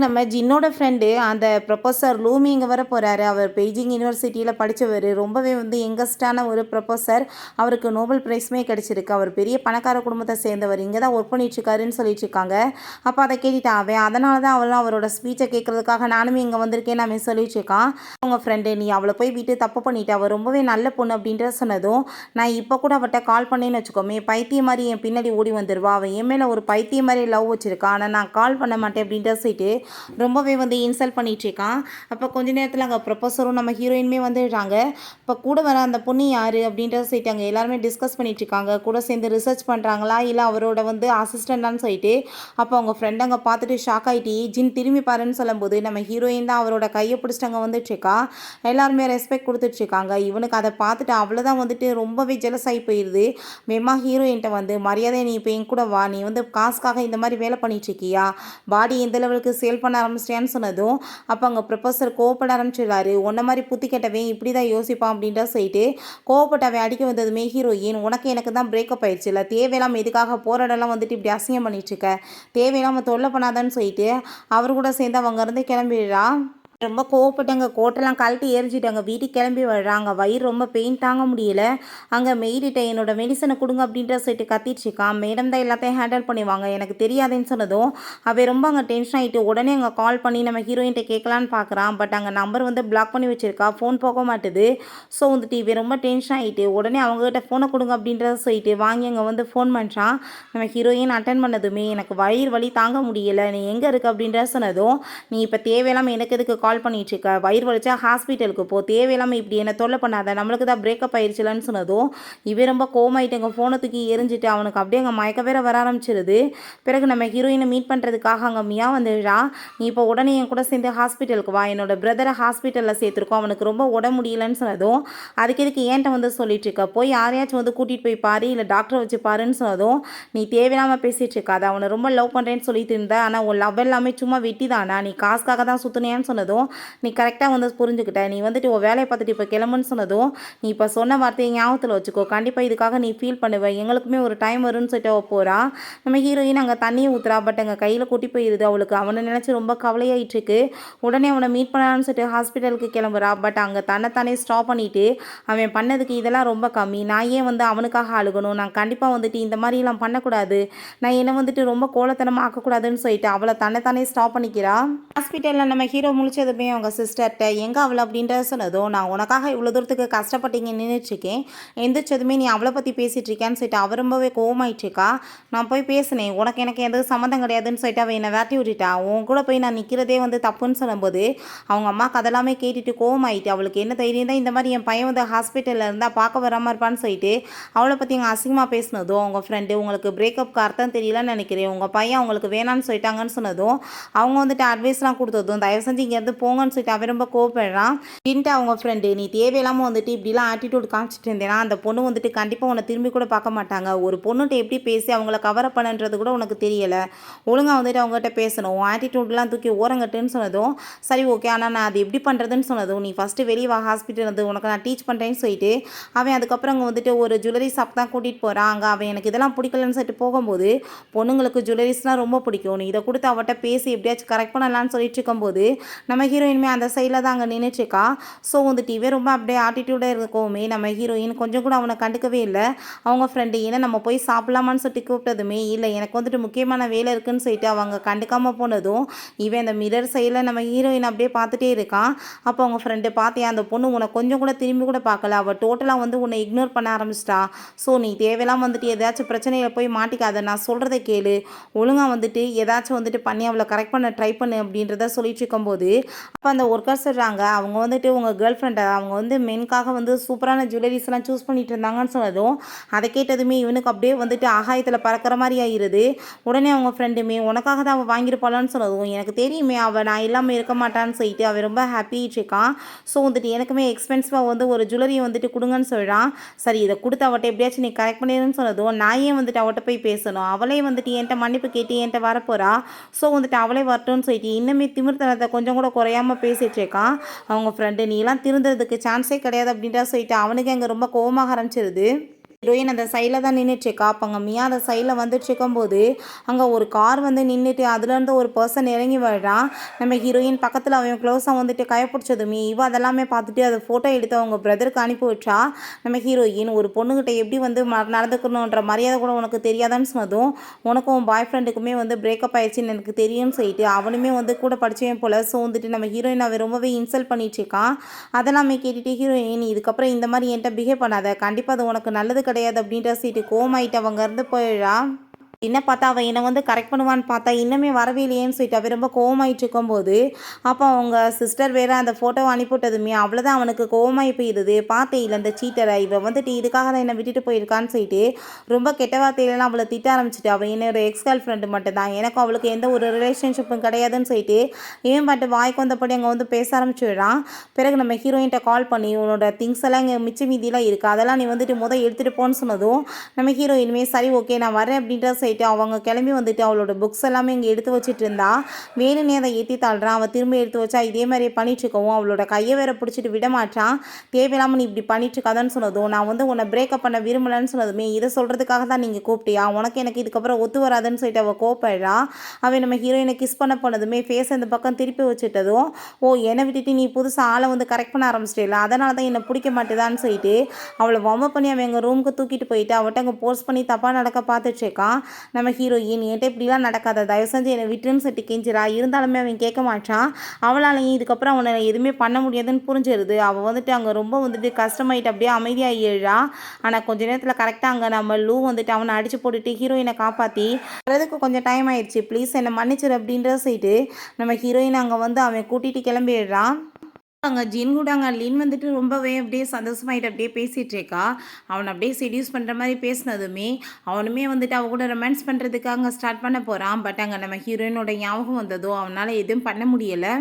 நம்ம ஜின்னோட ஃப்ரெண்டு அந்த ப்ரொஃபஸர் லூமி இங்கே வர போகிறாரு, அவர் பெய்ஜிங் யூனிவர்சிட்டியில் படித்தவர், ரொம்பவே வந்து யங்கஸ்டான ஒரு ப்ரொஃபஸர், அவருக்கு நோபல் ப்ரைஸுமே கிடச்சிருக்கு, அவர் பெரிய பணக்கார குடும்பத்தை சேர்ந்தவர், இங்கே தான் ஒர்க் பண்ணிட்டுருக்காருன்னு சொல்லிட்டு இருக்காங்க. அப்போ அதை கேட்டுட்டு அவன் அதனால தான் அவளும் அவரோட ஸ்பீச்சை கேட்குறதுக்காக நானுமே இங்கே வந்திருக்கேன்னு அவன் சொல்லிட்டு இருக்கான். அவங்க ஃப்ரெண்டு நீ அவளை போய் விட்டு தப்பு பண்ணிட்டு, அவள் ரொம்பவே நல்ல பொண்ணு அப்படின்ற சொன்னதும் நான் இப்போ கூட அவட்ட கால் பண்ணேன்னு வச்சுக்கோமே பைத்தியம் மாதிரி என் பின்னாடி ஓடி வந்துடுவா, அவன் என் மேலே ஒரு பைத்தியம் மாதிரி லவ் வச்சுருக்கான், ஆனால் நான் கால் பண்ண மாட்டேன் அப்படின்ற சொல்லிட்டு ரொம்பவே வந்து இன்சல்ட் பண்ணிகிட்ருக்கான். அப்போ கொஞ்ச நேரத்தில் அங்கே ப்ரொஃபஸரும் நம்ம ஹீரோயினுமே வந்துடுறாங்க. இப்போ கூட வர அந்த பொண்ணு யார் அப்படின்றத சொல்லிட்டு அங்கே எல்லாருமே டிஸ்கஸ் பண்ணிகிட்ருக்காங்க, கூட சேர்ந்து ரிசர்ச் பண்ணுறாங்களா இல்லை அவரோட வந்து அசிஸ்டண்டான்னு சொல்லிட்டு. அப்போ அவங்க ஃப்ரெண்ட் அங்கே பார்த்துட்டு ஷாக் ஆகிட்டு ஜின் திரும்பி பாருன்னு சொல்லும்போது நம்ம ஹீரோயின் தான் அவரோட கையை பிடிச்சிட்டு அங்கே வந்துட்டுருக்கா. எல்லாருமே ரெஸ்பெக்ட் கொடுத்துட்ருக்காங்க. இவனுக்கு அதை பார்த்துட்டு அவ்வளோதான் வந்துட்டு ரொம்பவே ஜெலஸ் ஆகி போயிடுது. மேமா ஹீரோயின்ட்ட வந்து மரியாதை நீ இப்போ என் கூட வா, நீ வந்து காசுக்காக இந்த மாதிரி வேலை பண்ணிகிட்ருக்கியா, பாடி எந்த லெவலுக்கு சேல் பண்ண ஆரம்பிச்சிட்டியான்னு சொன்னதும் அப்போ அங்கே ப்ரொஃபஸர் கோவப்பட ஆரம்பிச்சிடுறாரு. உன்ன மாதிரி புத்தி கெட்டவன் இப்படி தான் யோசிப்பான் அப்படின்ற சொல்லிட்டு கோவப்பட்டு அவன் அடிக்க வந்ததுமே ஹீரோயின், உனக்கு எனக்கு தான் பிரேக்கப் ஆயிடுச்சு இல்லை, தேவையில்லாமல் எதுக்காக போகிற இடம்லாம் வந்துட்டு இப்படி அசிங்கம் பண்ணிட்டு இருக்க, தேவையில்லாமல் தொல்லை பண்ணாதான்னு சொல்லிட்டு அவர் கூட சேர்ந்து அவங்க இருந்து கிளம்பிடுறா. ரொம்ப கோவப்பட்டாங்க. கோட்டெல்லாம் கழட்டி எரிஞ்சிட்டாங்க. வீட்டுக்கு கிளம்பி வர்றாங்க. வயிறு ரொம்ப பெயின் தாங்க முடியல. அங்கே மெய்டிட்ட என்னோட மெடிசனை கொடுங்க அப்படின்ற சொல்லிட்டு கத்திட்டுருக்கான். மேடம் தான் எல்லாத்தையும் ஹேண்டில் பண்ணிவாங்க, எனக்கு தெரியாதுன்னு சொன்னதும் அவன் ரொம்ப அங்கே டென்ஷன் ஆகிட்டு உடனே அங்கே கால் பண்ணி நம்ம ஹீரோயின்ட்ட கேட்கலான்னு பார்க்குறான். பட் அங்கே நம்பர் வந்து பிளாக் பண்ணி வச்சிருக்கா, ஃபோன் போக மாட்டுது. ஸோ வந்துட்டு இவன் ரொம்ப டென்ஷன் ஆகிட்டு உடனே அவங்ககிட்ட ஃபோனை கொடுங்க அப்படின்றத சொல்லிட்டு வாங்கி அங்கே வந்து ஃபோன் பண்ணுறான். நம்ம ஹீரோயின் அட்டன் பண்ணதுமே எனக்கு வயிறு வலி தாங்க முடியல, நீ எங்கே இருக்க அப்படின்ற சொன்னதும் நீ இப்போ தேவையில்லாமல் எனக்கு எதுக்கு கால் பண்ணிட்டுருக்க, வயிறு வலிச்சா ஹாஸ்பிட்டலுக்கு போ, தேவையில்லாமல் இப்படி என்ன தொல்லை பண்ணாத, நம்மளுக்கு தான் பிரேக்கப் ஆயிடுச்சுலன்னு சொன்னதும் இவன் ரொம்ப கோமாயிட்டு எங்கள் ஃபோனை தூக்கி எரிஞ்சிட்டு அவனுக்கு அப்படியே அங்கே மயக்க வேற வர ஆரம்பிச்சிருது. பிறகு நம்ம ஹீரோயினை மீட் பண்ணுறதுக்காக அங்கே மியா வந்துடுறா. நீ இப்போ உடனே என் கூட சேர்ந்து ஹாஸ்பிட்டலுக்கு வா, என்னோட பிரதரை ஹாஸ்பிட்டலில் சேர்த்துருக்கோம், அவனுக்கு ரொம்ப உடம்பு முடியலன்னு சொன்னதும் அதுக்கு எதுக்கு ஏன்ட்ட வந்து சொல்லிட்டு இருக்க, போய் யாரையாச்சும் வந்து கூட்டிகிட்டு போய் பாரு இல்லை டாக்டரை வச்சு பாருன்னு சொன்னதும் நீ தேவையில்லாமல் பேசிகிட்டு இருக்காத, அவனை ரொம்ப லவ் பண்ணுறேன்னு சொல்லிட்டு இருந்த, ஆனால் உன் லவ் எல்லாமே சும்மா வெட்டி தானா, நீ காசுக்காக தான் சுற்றுனியான்னு சொன்னதும் நீ கரெக்டாக வந்து புரிஞ்சுக்கிட்ட, நீ வந்துட்டு உன் வேலையை பார்த்துட்டு இப்போ கிளம்புன்னு சொன்னதும் நீ இப்போ சொன்ன வார்த்தையை ஞாபகத்தில் வச்சுக்கோ, கண்டிப்பாக இதுக்காக நீ ஃபீல் பண்ணுவ, எங்களுக்குமே ஒரு டைம் வரும்னு சொல்லிட்டு போகிறா. நம்ம ஹீரோயின் அங்கே தண்ணியை ஊற்றுறா. பட் அங்கே கையில் கூட்டி போயிடுது. அவளுக்கு அவனை நினச்சி ரொம்ப கவலையாயிட்டுருக்கு. உடனே அவனை மீட் பண்ணலான்னு சொல்லிட்டு ஹாஸ்பிட்டலுக்கு கிளம்புறா. பட் அங்கே தன்னைத்தானே ஸ்டாப் பண்ணிவிட்டு அவன் பண்ணதுக்கு இதெல்லாம் ரொம்ப கம்மி, நான் ஏன் வந்து அவனுக்காக அழுகணும், நான் கண்டிப்பாக வந்துட்டு இந்த மாதிரிலாம் பண்ணக்கூடாது, நான் என்னை வந்துட்டு ரொம்ப கோலத்தனமாக ஆக்கக்கூடாதுன்னு சொல்லிட்டு அவளை தன்னைத்தானே ஸ்டாப் பண்ணிக்கிறா. ஹாஸ்பிட்டலில் நம்ம ஹீரோ முடிச்சதுமே அவங்க சிஸ்டர்கிட்ட எங்கே அவளை அப்படின்றத சொன்னதும் நான் உனக்காக இவ்வளோ தூரத்துக்கு கஷ்டப்பட்டீங்க நின்றுட்டுருக்கேன், எந்திரிச்சதுமே நீ அவளை பற்றி பேசிகிட்டு இருக்கேன்னு சொல்லிட்டு அவள் ரொம்பவே கோவமாயிட்டுருக்கா. நான் போய் பேசினேன், உனக்கு எனக்கு எந்த சம்மந்தம் கிடையாதுன்னு சொல்லிட்டு அவள் என்னை வேட்டி விட்டுட்டா, உன் கூட போய் நான் நிற்கிறதே வந்து தப்புன்னு சொல்லும்போது அவங்க அம்மா கதெல்லாமே கேட்டுட்டு கோவமாயிட்டு அவளுக்கு என்ன தைரியம் தான் இந்த மாதிரி என் பையன் வந்து ஹாஸ்பிட்டலில் இருந்தால் பார்க்க வராமல் இருப்பான்னு சொல்லிட்டு அவளை பற்றி எங்கள் அசிங்கமாக பேசினதும் அவங்க ஃப்ரெண்டு உங்களுக்கு பிரேக்கப்க்கு அர்த்தம் தெரியலன்னு நினைக்கிறேன், உங்கள் பையன் அவங்களுக்கு வேணான்னு சொல்லிட்டாங்கன்னு சொன்னதும் அவங்க வந்துட்டு அட்வைஸ்லாம் கொடுத்ததும் தயவு செஞ்சு இங்கேருந்து போங்கன்னு சொல்லிட்டு அவன் ரொம்ப கோவப்படுறான். அப்படின்ட்டு அவங்க ஃப்ரெண்டு நீ தேவையில்லாமல் வந்துட்டு இப்படிலாம் ஆட்டிடியூட் காமிச்சிட்டு இருந்தேன்னா அந்த பொண்ணு வந்துட்டு கண்டிப்பாக உன்னை திரும்பி கூட பார்க்க மாட்டாங்க, ஒரு பொண்ணுகிட்ட எப்படி பேசி அவங்கள கவர் பண்ணுன்றது கூட உனக்கு தெரியலை, ஒழுங்காக வந்துட்டு அவங்ககிட்ட பேசணும், ஆட்டிடியூட்லாம் தூக்கி ஓரங்கட்டுன்னு சொன்னதும் சரி ஓகே, ஆனால் நான் அது எப்படி பண்ணுறதுன்னு சொன்னதும் நீ ஃபஸ்ட்டு வெளியே வா ஹாஸ்பிட்டல் வந்து உனக்கு நான் டீச் பண்ணுறேன்னு சொல்லிட்டு அவன் அதுக்கப்புறம் அங்கே வந்துட்டு ஒரு ஜுவல்லரி ஷாப் தான் கூட்டிகிட்டு போகிறான். அங்கே அவன் எனக்கு இதெல்லாம் பிடிக்கலன்னு சொல்லிட்டு போகும்போது பொண்ணுங்களுக்கு ஜுவல்லரிஸ்லாம் ரொம்ப பிடிக்கும், நீ இதை கொடுத்து அவட்ட பேசி எப்படியாச்சும் கரெக்ட் பண்ணலான்னு சொல்லிட்டு இருக்கும்போது நம்ம ஹீரோயினுமே அந்த சைடில் தான் அங்கே நின்றுட்டுருக்கா. ஸோ வந்துட்டு இவன் ரொம்ப அப்படியே ஆட்டிடியூடாக இருக்கவுமே நம்ம ஹீரோயின் கொஞ்சம் கூட அவனை கண்டுக்கவே இல்லை. அவங்க ஃப்ரெண்டு ஏன்னா நம்ம போய் சாப்பிடலாமான்னு சொல்லிட்டு கூப்பிட்டதுமே இல்லை எனக்கு வந்துட்டு முக்கியமான வேலை இருக்குன்னு சொல்லிட்டு அவங்க கண்டுக்காமல் போனதும் இவன் அந்த மிரர் சைடில் நம்ம ஹீரோயின் அப்படியே பார்த்துட்டே இருக்கான். அப்போ அவங்க ஃப்ரெண்டு பார்த்தியா அந்த பொண்ணு உன்னை கொஞ்சம் கூட திரும்பி கூட பார்க்கல, அவள் டோட்டலாக வந்து உன்னை இக்னோர் பண்ண ஆரம்பிச்சிட்டா, ஸோ நீ தேவையில்லாமல் வந்துட்டு ஏதாச்சும் பிரச்சனையில் போய் மாட்டிக்காத, நான் சொல்கிறத கேளு, ஒழுங்காக வந்துட்டு ஏதாச்சும் வந்துட்டு பண்ணி அவளை கரெக்ட் பண்ண ட்ரை பண்ணு அப்படின்றத சொல்லிட்டு இருக்கும்போது அப்போ அந்த ஒர்க்கர்ஸ் சொல்கிறாங்க அவங்க வந்துட்டு உங்கள் கேர்ள் ஃப்ரெண்டை அவங்க வந்து மென்காக வந்து சூப்பரான ஜுவல்லரிஸ்லாம் சூஸ் பண்ணிட்டு இருந்தாங்கன்னு சொன்னதும் அதை கேட்டதுமே இவனுக்கு அப்படியே வந்துட்டு ஆகாயத்தில் பறக்கிற மாதிரி ஆயிடுது. உடனே அவங்க ஃப்ரெண்டுமே உனக்காக தான் அவள் வாங்கியிருப்பாளான்னு சொன்னதும் எனக்கு தெரியுமே அவள் நான் இல்லாமல் இருக்க மாட்டான்னு சொல்லிட்டு அவன் ரொம்ப ஹாப்பிட்டு இருக்கான். ஸோ வந்துட்டு எனக்குமே எக்ஸ்பென்சிவாக வந்து ஒரு ஜுவல்லரியை வந்துட்டு கொடுங்கன்னு சொல்கிறான். சரி இதை கொடுத்து அவட்ட எப்படியாச்சும் நீ கரெக்ட் பண்ணிடுன்னு சொன்னதும் நான் ஏன் வந்துட்டு அவட்ட போய் பேசணும், அவளே வந்துட்டு என்கிட்ட மன்னிப்பு கேட்டு என்கிட்ட வரப்போகிறா, ஸோ வந்துட்டு அவளே வரட்டும்னு சொல்லிட்டு இன்னுமே திமிர்த்தனத்தை கொஞ்சம் கூட குறையாமல் பேசிகிட்டு இருக்கான். அவங்க ஃப்ரெண்டு நீலாம் திருந்துறதுக்கு சான்ஸே கிடையாது அப்படின்றா சொல்லிட்டு அவனுக்கு அங்கே ரொம்ப கோவமாக ஆரம்பிச்சிருது. ஹீரோயின் அந்த சைடில் தான் நின்றுட்டுருக்கா. அப்போ அங்கே மியா அந்த சைடில் வந்துட்டு இருக்கும்போது அங்கே ஒரு கார் வந்து நின்றுட்டு அதுலேருந்து ஒரு பர்சன் இறங்கி வர்றான். நம்ம ஹீரோயின் பக்கத்தில் அவன் க்ளோஸாக வந்துட்டு கைப்பிடிச்சதுமே இவ அதெல்லாமே பார்த்துட்டு அதை ஃபோட்டோ எடுத்து அவங்க பிரதருக்கு அனுப்பி வச்சா. நம்ம ஹீரோயின் ஒரு பொண்ணுக்கிட்ட எப்படி வந்து நடந்துக்கணுன்ற மரியாதை கூட உனக்கு தெரியாதான்னு சொன்னதும் உனக்கும் பாய் ஃப்ரெண்டுக்குமே வந்து பிரேக்கப் ஆயிடுச்சுன்னு எனக்கு தெரியும்னு சொல்லிட்டு அவனுமே வந்து கூட படித்தவன் போல். ஸோ வந்துட்டு நம்ம ஹீரோயின் அவன் ரொம்பவே இன்சல்ட் பண்ணிட்டு இருக்கான். அதெல்லாமே கேட்டுட்டு ஹீரோயின் இதுக்கப்புறம் இந்த மாதிரி என்கிட்ட பிஹேவ் பண்ணாத, கண்டிப்பாக அது உனக்கு நல்லது கிடையாது அப்படின்ற சீட்டு கோமாயிட்டு அவங்க இருந்து போயிடா. என்ன பார்த்தா அவன் என்னை வந்து கரெக்ட் பண்ணுவான்னு பார்த்தா இன்னுமே வரவே இல்லையேன்னு சொல்லிட்டு அவன் ரொம்ப கோவமாயிட்டு இருக்கும்போது அப்போ அவங்க சிஸ்டர் வேறு அந்த ஃபோட்டோவை அனுப்பிவிட்டதுமே அவ்வளோதான் அவனுக்கு கோவமாகி போயிடுது. பார்த்தே இல்லை இந்த சீட்டரை இவன் வந்துட்டு இதுக்காக தான் என்னை விட்டுட்டு போயிருக்கான்னு சொல்லிட்டு ரொம்ப கெட்ட வார்த்தையிலலாம் அவளை திட்ட ஆரம்பிச்சிட்டு அவன் என்னோட எக்ஸ் கேர்ள் ஃப்ரெண்டு மட்டும் தான், எனக்கும் அவளுக்கு எந்த ஒரு ரிலேஷன்ஷிப்பும் கிடையாதுன்னு சொல்லிட்டு ஏன் பாட்டு வாய்க்கு வந்தபடி அங்கே வந்து பேச ஆரம்பிச்சுடுறான். பிறகு நம்ம ஹீரோயின்ட்ட கால் பண்ணி உன்னோட திங்ஸ் எல்லாம் இங்கே மிச்ச மீதியெல்லாம் இருக்குது, அதெல்லாம் நீ வந்துட்டு எடுத்துகிட்டு போன்னு சொன்னதும் நம்ம ஹீரோயினுமே சரி ஓகே நான் வரேன் அப்படின்ற சொல்லிட்டு அவங்க கிளம்பி வந்துட்டு அவளோட புக்ஸ் எல்லாமே இங்கே எடுத்து வச்சுட்டு இருந்தா. வேணும்னே அதை ஏற்றி தாள்றான். அவள் திரும்ப எடுத்து வச்சா இதே மாதிரியே பண்ணிட்டுருக்கவும் அவளோட கையை வேற பிடிச்சிட்டு விட மாட்டான். தேவையில்லாமல் நீ இப்படி பண்ணிட்டுருக்காதான்னு சொன்னதும், நான் வந்து உன்னை பிரேக்கப் பண்ண விரும்பலன்னு சொன்னதுமே, இதை சொல்கிறதுக்காக தான் நீங்கள் கூப்பிட்டியா, உனக்கு எனக்கு இதுக்கப்புறம் ஒத்து வராதுன்னு சொல்லிட்டு அவள் கோப்படுறா. அவன் நம்ம ஹீரோயினை கிஸ் பண்ண போனதுமே ஃபேஸ் இந்த பக்கம் திருப்பி வச்சுட்டதும், ஓ என்னை விட்டுட்டு நீ புதுசாக ஆளை வந்து கரெக்ட் பண்ண ஆரம்பிச்சிட்டேல, அதனால தான் என்னை பிடிக்க மாட்டேதான்னு சொல்லிட்டு அவளை வம்ப பண்ணி அவன் எங்கள் ரூமுக்கு தூக்கிட்டு போயிட்டு அவட்ட அங்கே போர்ஸ் பண்ணி தப்பாக நடக்க பார்த்துட்ருக்கான். நம்ம ஹீரோயின் என்கிட்ட இப்படிலாம் நடக்காத, தயவு செஞ்சு என்னை விட்டுன்னு சொல்லிட்டு கெஞ்சிரா. இருந்தாலுமே அவன் கேட்க மாட்டான். அவளாலையும் இதுக்கப்புறம் அவனை எதுவுமே பண்ண முடியாதுன்னு புரிஞ்சிருது. அவள் வந்துட்டு அங்கே ரொம்ப வந்துட்டு கஷ்டமாயிட்டு அப்படியே அமைதியாகிடுறா. ஆனால் கொஞ்ச நேரத்தில் கரெக்டாக அங்கே நம்ம லூ வந்துட்டு அவனை அடித்து போட்டுட்டு ஹீரோயினை காப்பாற்றி வரதுக்கு கொஞ்சம் டைம் ஆயிடுச்சு, ப்ளீஸ் என்னை மன்னிச்சிரு அப்படின்றத சொல்லிட்டு நம்ம ஹீரோயின் அங்கே வந்து அவன் கூட்டிகிட்டு கிளம்பிடுறான். அங்கே ஜின் கூட அங்கே லின் வந்துட்டு ரொம்பவே அப்படியே சந்தோஷமாயிட்டு அப்படியே பேசிகிட்டு இருக்கா. அவனை அப்படியே செடியூஸ் பண்ணுற மாதிரி பேசினதுமே அவனுமே வந்துட்டு அவ கூட ரொமான்ஸ் பண்ணுறதுக்காக அங்கே ஸ்டார்ட் பண்ண போகிறான். பட் அங்கே நம்ம ஹீரோயினோட ஞாபகம் வந்ததோ அவனால் எதுவும் பண்ண முடியலை.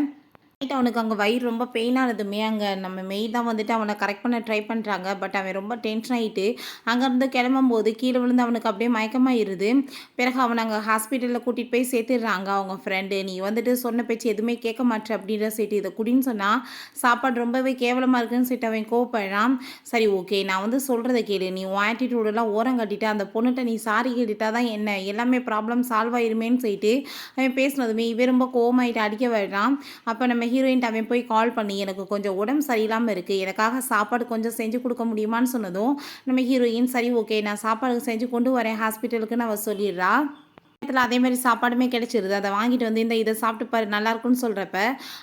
நைட் அவனுக்கு அங்கே வயிறு ரொம்ப பெயினானதுமே அங்கே நம்ம மெய் தான் வந்துட்டு அவனை கரெக்ட் பண்ண ட்ரை பண்ணுறாங்க. பட் அவன் ரொம்ப டென்ஷன் ஆகிட்டு அங்கேருந்து கிளம்பும்போது கீழே விழுந்து அவனுக்கு அப்படியே மயக்கமாயிருது. பிறகு அவனை அங்கே ஹாஸ்பிட்டலில் கூட்டிகிட்டு போய் சேர்த்துடுறாங்க அவங்க ஃப்ரெண்டு. நீ வந்துட்டு சொன்ன பேச்சு எதுவுமே கேட்க மாட்டேற அப்படின்ற சொல்லிட்டு இதை குடின்னு சொன்னால் சாப்பாடு ரொம்பவே கேவலமாக இருக்குன்னு சொல்லிட்டு அவன் கோவப்படுறான். சரி ஓகே, நான் வந்து சொல்கிறத கேளு, நீ உன் ஆட்டிடியூடெல்லாம் ஓரம் கட்டிட்டு அந்த பொண்ணுகிட்ட நீ சாரி கேட்டுட்டா தான் என்ன எல்லாமே ப்ராப்ளம் சால்வ் ஆயிருமேன்னு சொல்லிட்டு அவன் பேசினதுமே இவன் ரொம்ப கோவமாயிட்டு அடிக்க வர்றான். அப்போ நம்ம ஹீரோயின்ட்டு அவன் போய் கால் பண்ணி எனக்கு கொஞ்சம் உடம்பு சரியில்லாமல் இருக்குது, எனக்காக சாப்பாடு கொஞ்சம் செஞ்சு கொடுக்க முடியுமான்னு சொன்னதும் நம்ம ஹீரோயின் சரி ஓகே நான் சாப்பாடு செஞ்சு கொண்டு வரேன் ஹாஸ்பிட்டலுக்குன்னு அவள் சொல்லிடுறா. அதே மாதிரி சாப்பாடுமே கிடைச்சிருது. அதை வாங்கிட்டு வந்து இதை சாப்பிட்டு பாரு நல்லாயிருக்குன்னு சொல்கிறப்ப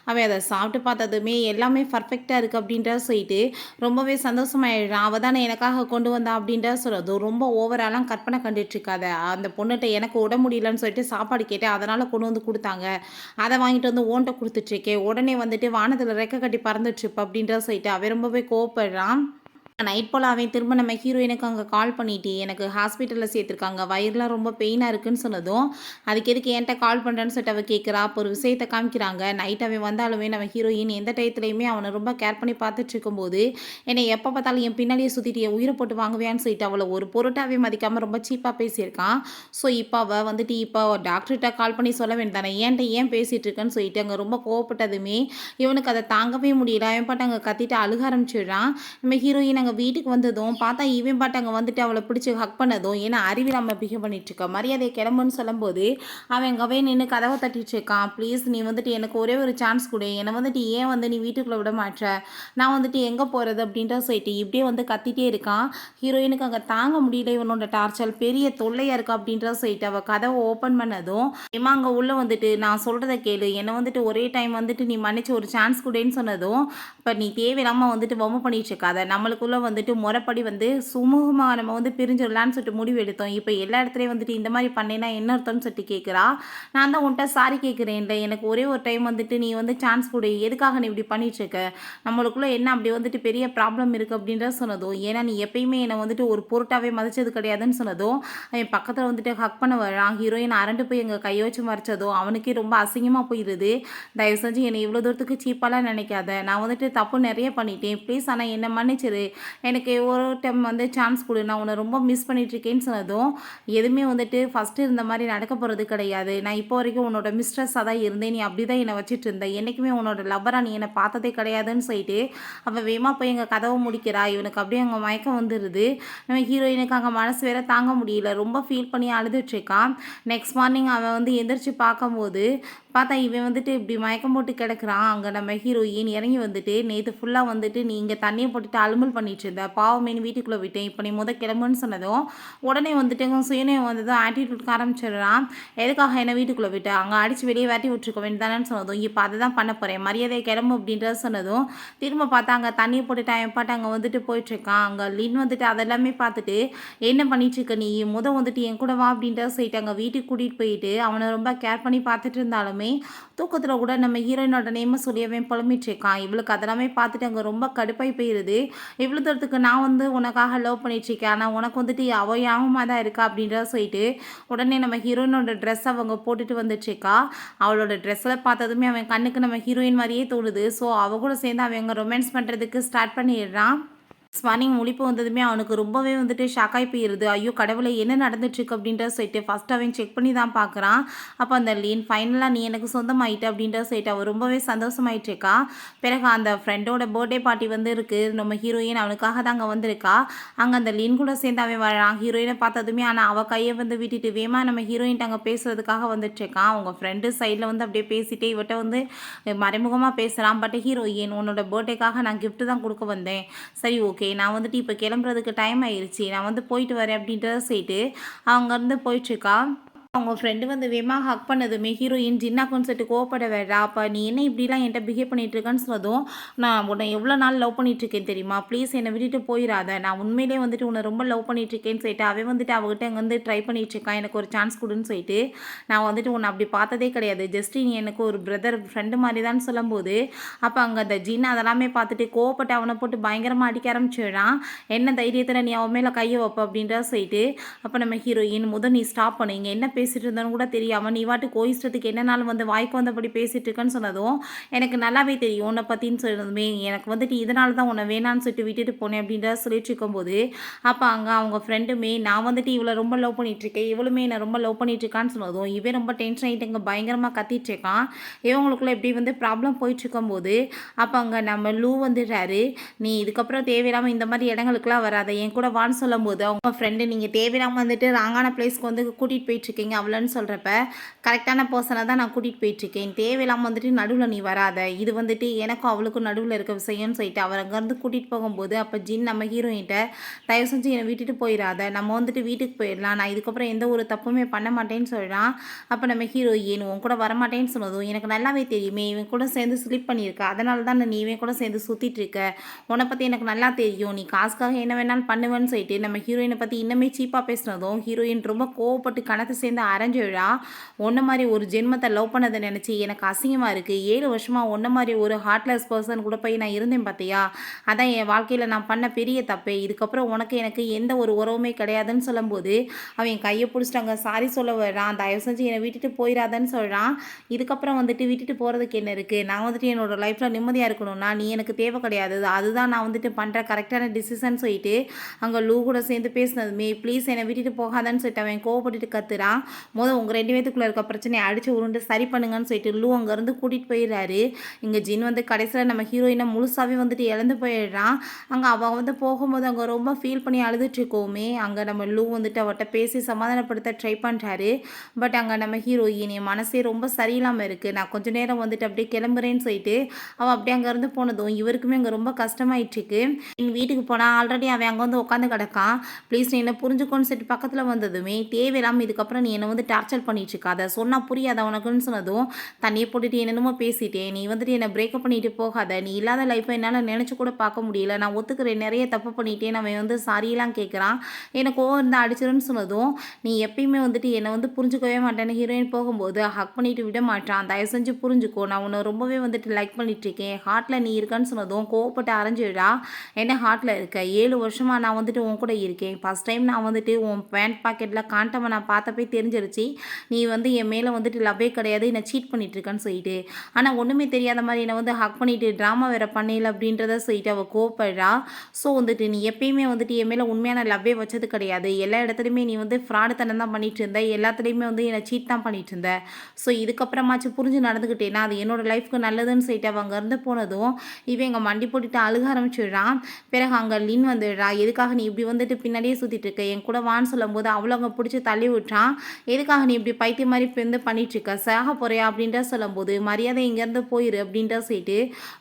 அவன் அதை சாப்பிட்டு பார்த்ததுமே எல்லாமே பர்ஃபெக்டாக இருக்குது அப்படின்ற சொல்லிட்டு ரொம்பவே சந்தோஷமாயிடுறான். அவள் தானே எனக்காக கொண்டு வந்தா அப்படின்ற சொல்கிறது ரொம்ப ஓவராலாம் கற்பனை கண்டுட்ருக்காத, அந்த பொண்ணுகிட்ட எனக்கு உட முடியலன்னு சொல்லிட்டு சாப்பாடு கேட்டேன் அதனால் கொண்டு வந்து கொடுத்தாங்க, அதை வாங்கிட்டு வந்து ஓன்ட்ட கொடுத்துட்ருக்கேன், உடனே வந்துட்டு வானத்தில் ரெக்க கட்டி பறந்துட்டுருப்ப அப்படின்ற சொல்லிட்டு அவன் ரொம்பவே கோவப்படுறான். நைட் போல் அவன் திரும்ப நம்ம ஹீரோயினுக்கு அங்கே கால் பண்ணிட்டு எனக்கு ஹாஸ்பிட்டலில் சேர்த்துருக்காங்க, வயிறுலாம் ரொம்ப பெயினாக இருக்குன்னு சொன்னதும் அதுக்கு எதுக்கு என்கிட்ட கால் பண்ணுறேன்னு சொல்லிட்டு அவள் கேட்குறா. அப்போ ஒரு விஷயத்தை காமிக்கிறாங்க. நைட் அவன் வந்தாலுமே நம்ம ஹீரோயின் எந்த டயத்துலையுமே அவனை ரொம்ப கேர் பண்ணி பார்த்துட்டு இருக்கும்போது என்னை எப்போ பார்த்தாலும் என் பின்னாடியே சுற்றிட்டு என் உயிரை போட்டு வாங்குவேன்னு சொல்லிட்டு அவளை ஒரு பொருட்டாவே மதிக்காமல் ரொம்ப சீப்பாக பேசியிருக்கான். ஸோ இப்போ அவள் வந்துட்டு இப்போ டாக்டர்கிட்ட கால் பண்ணி சொல்ல வேண்டியதானே, ஏன்ட்ட ஏன் பேசிகிட்டு இருக்கேன்னு சொல்லிட்டு அங்கே ரொம்ப கோவப்பட்டதுமே இவனுக்கு அதை தாங்கவே முடியல. அவன் பாட்டு அங்கே கத்திட்டு அழுக ஆரம்பிச்சிடுறான். நம்ம ஹீரோயின் அங்கே வீட்டுக்கு வந்ததும் பார்த்தா இவன் பாட்டு அங்கே வந்துட்டு அவளை பிடிச்சி ஹக் பண்ணதும் ஏன்னா அறிவில்லாமல் பிஹேவ் பண்ணிட்டு இருக்கா, மரியாதை கிளம்புன்னு சொல்லும்போது அவன் அங்கவே நின்று கதவை தட்டிட்டு இருக்கான். ப்ளீஸ் நீ வந்துட்டு எனக்கு ஒரே ஒரு சான்ஸ் கொடு, என்னை வந்துட்டு ஏன் வந்து நீ வீட்டுக்குள்ளே விட மாட்ட, நான் வந்துட்டு எங்கே போகிறது அப்படின்ற சொல்லிட்டு இப்படியே வந்து கத்திட்டே இருக்கான். ஹீரோயினுக்கு அங்கே தாங்க முடியல, இவனோட டார்ச்சல் பெரிய தொல்லையாக இருக்கா அப்படின்ற சொல்லிட்டு அவள் கதவை ஓப்பன் பண்ணதும் ஏமா அங்கே உள்ளே வந்துட்டு நான் சொல்கிறத கேளு, என்னை வந்துட்டு ஒரே டைம் வந்துட்டு நீ மன்னிச்சு ஒரு சான்ஸ் கொடுன்னு சொன்னதும் இப்போ நீ தேவையில்லாமல் வந்துட்டு பொம்மை பண்ணிட்டு இருக்காத, நம்மளுக்குள்ள வந்துட்டு முறைப்படி வந்து சுமூகமாக நம்ம வந்து பிரிஞ்சிடலான்னு சொல்லிட்டு முடிவு எடுத்தோம், இப்போ எல்லா இடத்துலையும் வந்துட்டு இந்த மாதிரி பண்ணேன்னா என்ன அர்த்தம்னு சொல்லிட்டு கேட்குறா. நான் தான் உன்ட்ட சாரி கேட்குறேன்ல, எனக்கு ஒரே ஒரு டைம் வந்துட்டு நீ வந்து சான்ஸ் கொடு, எதுக்காக நீ இப்படி பண்ணிட்டுருக்க, நம்மளுக்குள்ளே என்ன அப்படி வந்துட்டு பெரிய ப்ராப்ளம் இருக்குது அப்படின்ற சொன்னதும் ஏன்னா நீ எப்பயுமே என்னை வந்துட்டு ஒரு பொருட்டாகவே மதிச்சது கிடையாதுன்னு சொன்னதும் அவன் பக்கத்தில் வந்துட்டு ஹக் பண்ண வரான். ஹீரோயின் அரண்டு போய் எங்கள் கையை வச்சு மறைச்சதும் அவனுக்கே ரொம்ப அசிங்கமாக போயிடுது. தயவு செஞ்சு என்னை இவ்வளோ தூரத்துக்கு சீப்பாலாம் நினைக்காத, நான் வந்துட்டு தப்பு நிறைய பண்ணிட்டேன் ப்ளீஸ், ஆனால் என்னை மன்னிச்சிரு, எனக்கு ஒரு டைம் வந்து சான்ஸ் கொடு, நான் உன்னை ரொம்ப மிஸ் பண்ணிகிட்ருக்கேன்னு சொன்னதும் எதுவுமே வந்துட்டு ஃபஸ்ட்டு இருந்த மாதிரி நடக்க போகிறது கிடையாது, நான் இப்போ வரைக்கும் உன்னோட மிஸ்ட்ரஸாக தான் இருந்தேன், நீ அப்படி தான் என்னை வச்சுட்டு இருந்தேன், என்றைக்குமே உன்னோட லவ்வராக நீ என்னை பார்த்ததே கிடையாதுன்னு சொல்லிட்டு அவள் வேகமாக போய் எங்கள் கதவை முடிக்கிறா. இவனுக்கு அப்படியே அங்கே மயக்கம் வந்துடுது. நம்ம ஹீரோயினுக்கு அங்கே மனசு வேற தாங்க முடியல, ரொம்ப ஃபீல் பண்ணி அழுதுட்ருக்கான். நெக்ஸ்ட் மார்னிங் அவன் வந்து எந்திரிச்சு பார்க்கும்போது பார்த்தா இவன் வந்துட்டு இப்படி மயக்கம் போட்டு கிடக்குறான். அங்கே நம்ம ஹீரோயின் இறங்கி வந்துட்டு நேற்று ஃபுல்லாக வந்துட்டு நீ இங்கே தண்ணியை போட்டுட்டு அலுமல் பண்ணிட்டு இருந்த, பாவமேனு வீட்டுக்குள்ளே விட்டேன், இப்போ நீ கிளம்புன்னு சொன்னதும் உடனே வந்துட்டு சுயநயம் வந்ததும் ஆட்டிடியூட்க்கு ஆரம்பிச்சிடுறான். எதுக்காக என்ன வீட்டுக்குள்ளே விட்டு அங்கே அடித்து வெளியே வேட்டி விட்டுருக்க வேண்டியதானு சொன்னதும் இப்போ அதை தான் பண்ண போகிறேன், மரியாதையை கிளம்பு அப்படின்றத சொன்னதும் திரும்ப பார்த்தா அங்கே தண்ணியை போட்டுட்டு அவன் பாட்டு அங்கே வந்துட்டு போயிட்டுருக்கான். அங்கே லின் வந்துட்டு அதெல்லாமே பார்த்துட்டு என்ன பண்ணிட்டுருக்க நீ வந்துட்டு என் கூட வா அப்படின்றத சொல்லிட்டு அங்கே வீட்டுக்கு கூட்டிகிட்டு போயிட்டு அவனை ரொம்ப கேர் பண்ணி பார்த்துட்டு இருந்தாலுமே தூக்கத்தில் கூட நம்ம ஹீரோயினோட நேமை சொல்லி அவன் புலம்பிட்டு இருக்கான். இவளுக்கு அதெல்லாமே பார்த்துட்டு அங்கே ரொம்ப கடுப்பாய் போயிடுது. இவ்வளோ தூரத்துக்கு நான் வந்து உனக்காக லவ் பண்ணிட்டுருக்கேன், ஆனால் உனக்கு வந்துட்டு அவ யாகமாக தான் இருக்கா அப்படின்றத சொல்லிட்டு உடனே நம்ம ஹீரோயினோட ட்ரெஸ் அவங்க போட்டுட்டு வந்துட்டுருக்கா. அவளோட ட்ரெஸ்ஸில் பார்த்ததுமே அவன் கண்ணுக்கு நம்ம ஹீரோயின் மாதிரியே தோணுது. ஸோ அவ கூட சேர்ந்து அவங்க ரொமான்ஸ் பண்ணுறதுக்கு ஸ்டார்ட் பண்ணிடுறான். மார்னிங் முழிப்பு வந்ததுமே அவனுக்கு ரொம்பவே வந்துட்டு ஷாக் ஆகி போயிருது. ஐயோ கடவுளே! என்ன நடந்துட்டுருக்கு அப்படின்ற சொல்லிட்டு ஃபர்ஸ்ட் அவன் செக் பண்ணி தான் பார்க்குறான். அப்போ அந்த லீன் ஃபைனலா நீ எனக்கு சொந்தமாயிட்ட அப்படின்ற சொல்லிட்டு அவ ரொம்பவே சந்தோஷமாயிட்டுருக்கா. பிறகு அந்த ஃப்ரெண்டோட பர்த்டே பார்ட்டி வந்து இருக்கு. நம்ம ஹீரோயின் அவனுக்காக தான் அங்க வந்திருக்கா. அங்க அந்த லீன் கூட சேர்ந்து அவன் வரான். ஹீரோயின பார்த்ததுமே ஆனா அவ கைய வந்து விட்டுட்டு வேகமா நம்ம ஹீரோயின்ட்ட அங்க பேசுறதுக்காக வந்துட்டுருக்கான். அவங்க ஃப்ரெண்டு சைட்ல வந்து அப்படியே பேசிட்டே இவட்ட வந்து மறைமுகமா பேசுறான். பட் ஹீரோயின் உன்னோட பர்த்டேக்காக நான் கிஃப்ட் தான் குடுக்க வந்தேன். சரி ஓகே. நான் வந்துட்டு இப்போ கிளம்புறதுக்கு டைம் ஆயிருச்சு. நான் வந்து போயிட்டு வரேன் அப்படின்றத சொல்லிட்டு அங்கேருந்து போயிட்டுருக்கா. அவங்க ஃப்ரெண்டு வந்து வேகமா ஹக் பண்ணதுமே ஹீரோயின் ஜின்னா கான்செப்ட் கோவப்பட வேடா. அப்போ நீ என்ன இப்படிலாம் என்கிட்ட பிஹேவ் பண்ணிட்டு இருக்கேன்னு சொன்னதும், நான் உன்னை எவ்வளோ நாள் லவ் பண்ணிட்டு இருக்கேன் தெரியுமா? ப்ளீஸ் என்னை விட்டுட்டு போயிடாத. நான் உண்மையிலேயே வந்துட்டு உன்னை ரொம்ப லவ் பண்ணிட்டு இருக்கேன்னு சொல்லிட்டு அவன் வந்துட்டு அவகிட்ட அங்கே வந்து ட்ரை பண்ணிட்டு இருக்கான். எனக்கு ஒரு சான்ஸ் கொடுன்னு சொல்லிட்டு நான் வந்துட்டு உன்னை அப்படி பார்த்ததே கிடையாது. ஜஸ்ட் நீ எனக்கு ஒரு பிரதர் ஃப்ரெண்டு மாதிரி தான் சொல்லும்போது, அப்போ அங்கே அந்த ஜின் அதெல்லாமே பார்த்துட்டு கோவப்பட்டு அவனை போட்டு பயங்கரமாக அடிக்க ஆரம்பிச்சிடுறான். என்ன தைரியத்தில் நீ அவன் மேலே கையை வைப்ப அப்படின்றத சொல்லிட்டு அப்போ நம்ம ஹீரோயின் நீ ஸ்டாப் பண்ணு. இங்கே என்ன பேசிட்டு இருந்தோன்னு கூட தெரியாமல் நீ வாட்டுக்கு இஷ்டத்துக்கு என்னனாலும் வந்து வாய்க்கு வந்தபடி பேசிட்டு இருக்கேன்னு சொன்னதும் எனக்கு நல்லாவே தெரியும் உன்னை பற்றின்னு சொன்னதுமே எனக்கு வந்துட்டு இதனால தான் உன்னை வேணான்னு சொல்லிட்டு விட்டுட்டு போனேன் அப்படின்றத சொல்லிட்டு இருக்கும்போது அப்போ அங்கே அவங்க ஃப்ரெண்டுமே நான் வந்துட்டு இவளை ரொம்ப லவ் பண்ணிட்டு இருக்கேன், இவளுமே என்னை ரொம்ப லவ் பண்ணிட்டு இருக்கான்னு சொன்னதும் இவன் ரொம்ப டென்ஷன் ஆகிட்டு இங்கே பயங்கரமாக கத்திட்டு இருக்கான். இவங்களுக்குள்ள எப்படி வந்து ப்ராப்ளம் போயிட்டு இருக்கும்போது அப்போ அங்கே நம்ம லூ வந்துடுறாரு. நீ இதுக்கப்புறம் தேவையில்லாமல் இந்த மாதிரி இடங்களுக்குலாம் வராத, என் கூட வான்னு சொல்லும்போது அவங்க ஃப்ரெண்டு நீங்கள் தேவையில்லாமல் வந்துட்டு ராங்கான பிளேஸ்க்கு வந்து கூட்டிகிட்டு போயிட்டுருக்கீங்க அவ்வளோன்னு சொல்கிறப்ப கரெக்டான பர்சனை தான் நான் கூட்டிகிட்டு போயிட்டுருக்கேன், தேவையில்லாமல் வந்துட்டு நடுவில் நீ வராத, இது வந்துட்டு எனக்கும் அவளுக்கும் நடுவில் இருக்க விஷயம்னு சொல்லிட்டு அவர் அங்கேருந்து கூட்டிகிட்டு போகும்போது அப்போ ஜின் நம்ம ஹீரோயின்ட்ட தயவு செஞ்சு என்னை விட்டுட்டு போயிடாத, நம்ம வந்துட்டு வீட்டுக்கு போயிடலாம், நான் இதுக்கப்புறம் எந்த ஒரு தப்புமே பண்ண மாட்டேன்னு சொல்கிறான். அப்போ நம்ம ஹீரோயின் உன் கூட வரமாட்டேன்னு சொன்னதும் எனக்கு நல்லாவே தெரியுமே இவன் கூட சேர்ந்து ஸ்லிப் பண்ணியிருக்க, அதனால தான் நீ இவன் கூட சேர்ந்து சுற்றிட்டு இருக்க, உன்னை பற்றி எனக்கு நல்லா தெரியும், நீ காசுக்காக என்ன வேணாலும் பண்ணுவேன்னு சொல்லிட்டு நம்ம ஹீரோயினை பற்றி இன்னுமே சீப்பாக பேசினதும் ஹீரோயின் ரொம்ப கோவப்பட்டு கணத்தை சேர்ந்து அரைஞ்சிழா. ஒன்றை மாதிரி ஒரு ஜென்மத்தை லவ் பண்ணதை நினச்சி எனக்கு அசிங்கமாக இருக்குது, 7 வருஷமாக ஒன்றை மாதிரி ஒரு ஹார்ட்லெஸ் பர்சன் கூட போய் நான் இருந்தேன் பார்த்தியா, அதான் என் வாழ்க்கையில் நான் பண்ண பெரிய தப்பு, இதுக்கப்புறம் உனக்கு எனக்கு எந்த ஒரு உறவுமே கிடையாதுன்னு சொல்லும்போது அவன் கையை பிடிச்சிட்டாங்க சாரி சொல்ல வர்றான், தயவு செஞ்சு என்னை விட்டுட்டு போயிடாதன்னு சொல்கிறான். இதுக்கப்புறம் வந்துட்டு விட்டுட்டு போகிறதுக்கு என்ன இருக்குது, நான் வந்துட்டு என்னோடய லைஃப்பில் நிம்மதியாக இருக்கணும்னா நீ எனக்கு தேவை கிடையாது, அதுதான் நான் வந்துட்டு பண்ணுற கரெக்டான டிசிஷன் சொல்லிட்டு அங்கே லூ கூட சேர்ந்து பேசினதுமே ப்ளீஸ் என்னை விட்டுட்டு போகாதன்னு சொல்லிட்டு அவன் கோவப்பட்டுட்டு கத்துறான். உங்கள் 2 பேத்துக்குள்ளே இருக்க பிரச்சனையை அடித்து உருண்டு சரி பண்ணுங்கன்னு சொல்லிட்டு லூ அங்கேருந்து கூட்டிகிட்டு போயிடுறாரு. இங்கே ஜின் வந்து கடைசியில் நம்ம ஹீரோயினை முழுசாகவே வந்துட்டு இழந்து போயிடுறான். அங்கே அவள் வந்து போகும்போது அங்கே ரொம்ப ஃபீல் பண்ணி அழுதுட்டுருக்கோமே அங்கே நம்ம லூ வந்துட்டு அவட்ட பேசி சமாதானப்படுத்த ட்ரை பண்ணுறாரு. பட் அங்கே நம்ம ஹீரோயின் என் மனசே ரொம்ப சரியில்லாமல் இருக்குது, நான் கொஞ்சம் நேரம் வந்துட்டு அப்படியே கிளம்புறேன்னு சொல்லிட்டு அவள் அப்படியே அங்கேருந்து போனதும் இவருக்குமே அங்கே ரொம்ப கஷ்டமாயிட்டுருக்கு. எங்கள் வீட்டுக்கு போனால் ஆல்ரெடி அவன் அங்கே வந்து உட்காந்து கிடக்கான், ப்ளீஸ் நீ என்ன புரிஞ்சுக்கோன்னு சொல்லிட்டு பக்கத்தில் வந்ததுமே தேவையில்லாமல் இதுக்கப்புறம் நீ என்னை வந்து டார்ச்சர் பண்ணிட்டு இருக்காத, சொன்னால் புரியாத உனக்குன்னு சொன்னதும் தண்ணியை போட்டுட்டு என்னென்னமோ பேசிட்டேன், நீ வந்துட்டு என்னை பிரேக்கப் பண்ணிட்டு போகாத, நீ இல்லாத லைஃப்பை என்னால் நினச்சி கூட பார்க்க முடியல, நான் ஒத்துக்கிறேன் நிறைய தப்பு பண்ணிட்டேன், அவன் வந்து சாரியெல்லாம் கேட்குறான், எனக்கு கோவம் இருந்தால் அடிச்சிருன்னு சொன்னதும் நீ எப்பயுமே வந்துட்டு என்னை வந்து புரிஞ்சுக்கவே மாட்டேன்னு ஹீரோயின் போகும்போது ஹக் பண்ணிட்டு விட மாட்டான், தயவு செஞ்சு புரிஞ்சுக்கோ, நான் உன்னை ரொம்பவே வந்துட்டு லைக் பண்ணிட்டு இருக்கேன், ஹார்ட்டில் நீ இருக்கான்னு சொன்னதும் கோவப்பட்டு அரைஞ்சிடா. என்ன ஹார்ட்டில் இருக்க, 7 வருஷமாக நான் வந்துட்டு உன் கூட இருக்கேன், ஃபஸ்ட் டைம் நான் வந்துட்டு உன் பேண்ட் பாக்கெட்டில் காண்டவை நான் பார்த்தப்பே தெரிஞ்சிருச்சு நீ வந்து என் மேலே வந்துட்டு லவ்வே கிடையாது, என்னை சீட் பண்ணிட்டுருக்கான்னு சொல்லிட்டு, ஆனால் ஒன்றுமே தெரியாத மாதிரி என்னை வந்து ஹக் பண்ணிவிட்டு ட்ராமா வேறு பண்ணல அப்படின்றத சொல்லிட்டு அவள் கோவப்படுறா. ஸோ வந்துட்டு நீ எப்பயுமே வந்துட்டு என் மேலே உண்மையான லவ்வே வச்சது கிடையாது, எல்லா இடத்துலையுமே நீ வந்து ஃப்ராடு தனம் தான் பண்ணிட்டு இருந்த, எல்லாத்துலேயுமே வந்து என்னை சீட் தான் பண்ணிட்டு இருந்த, ஸோ இதுக்கப்புறமாச்சும் புரிஞ்சு நடந்துக்கிட்டேன்னா அது என்னோடய லைஃப்க்கு நல்லதுன்னு சொல்லிட்டு அவள் அங்கேருந்து போனதும் இவன் எங்கள் மண்டி போட்டுட்டு அழுக ஆரம்பிச்சிடுறான். பிறகு அங்கே லின் வந்துடுறா. எதுக்காக நீ இப்படி வந்துட்டு பின்னாடியே சுற்றிட்டு இருக்க, என் கூட வான்னு சொல்லும்போது அவ்வளோ அங்கே பிடிச்சி தள்ளி விட்டான். எதுக்காக நீ இப்படி பைத்திய மாதிரி வந்து பண்ணிட்டுருக்க, சாக போறியா அப்படின்ற சொல்லும்போது மரியாதை இங்கேருந்து போயிரு அப்படின்ற சொல்லிட்டு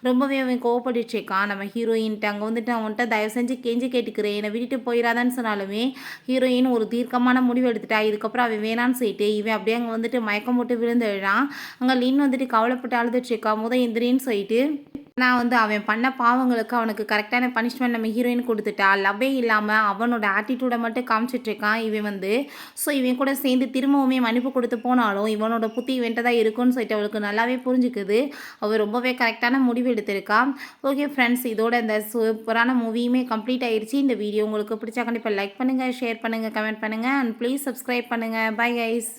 ரொம்பவே அவன் கோவப்பட்டுருக்கான். நம்ம ஹீரோயின்ட்டு அங்கே வந்துட்டு அவன்கிட்ட தயவு செஞ்சு கெஞ்சி கேட்டுக்கிறேன் என்னை விட்டுட்டு போயிடாதான்னு சொன்னாலுமே ஹீரோயின் ஒரு தீர்க்கமான முடிவு எடுத்துட்டா. இதுக்கப்புறம் அவன் வேணான்னு சொல்லிட்டு இவன் அப்படியே அங்கே வந்துட்டு மயக்கம் போட்டு விழுந்துடுறான். அங்கே லின் வந்துட்டு கவலைப்பட்டு அழுதுட்டுருக்கா. எந்திரின்னு சொல்லிட்டு நான் வந்து அவன் பண்ண பாவங்களுக்கு அவனுக்கு கரெக்டான பனிஷ்மெண்ட் நம்ம ஹீரோயின் கொடுத்துட்டா. லவ்வே இல்லாமல் அவனோட ஆட்டிடியூடை மட்டும் காமிச்சிட்ருக்கான் இவன் வந்து. ஸோ இவன் கூட சேர்ந்து திரும்பவுமே மன்னிப்பு கொடுத்து போனாலும் இவனோட புத்தி இவன்ட்ட தான் இருக்குன்னு சொல்லிட்டு அவளுக்கு நல்லாவே புரிஞ்சுக்குது. அவள் ரொம்பவே கரெக்டான முடிவு எடுத்திருக்கா. ஓகே ஃப்ரெண்ட்ஸ், இதோட இந்த சூப்பரான மூவியுமே கம்ப்ளீட் ஆயிடுச்சு. இந்த வீடியோ உங்களுக்கு பிடிச்சா கண்டிப்பாக லைக் பண்ணுங்கள், ஷேர் பண்ணுங்கள், கமெண்ட் பண்ணுங்கள் அண்ட் ப்ளீஸ் சப்ஸ்கிரைப் பண்ணுங்கள். Bye guys.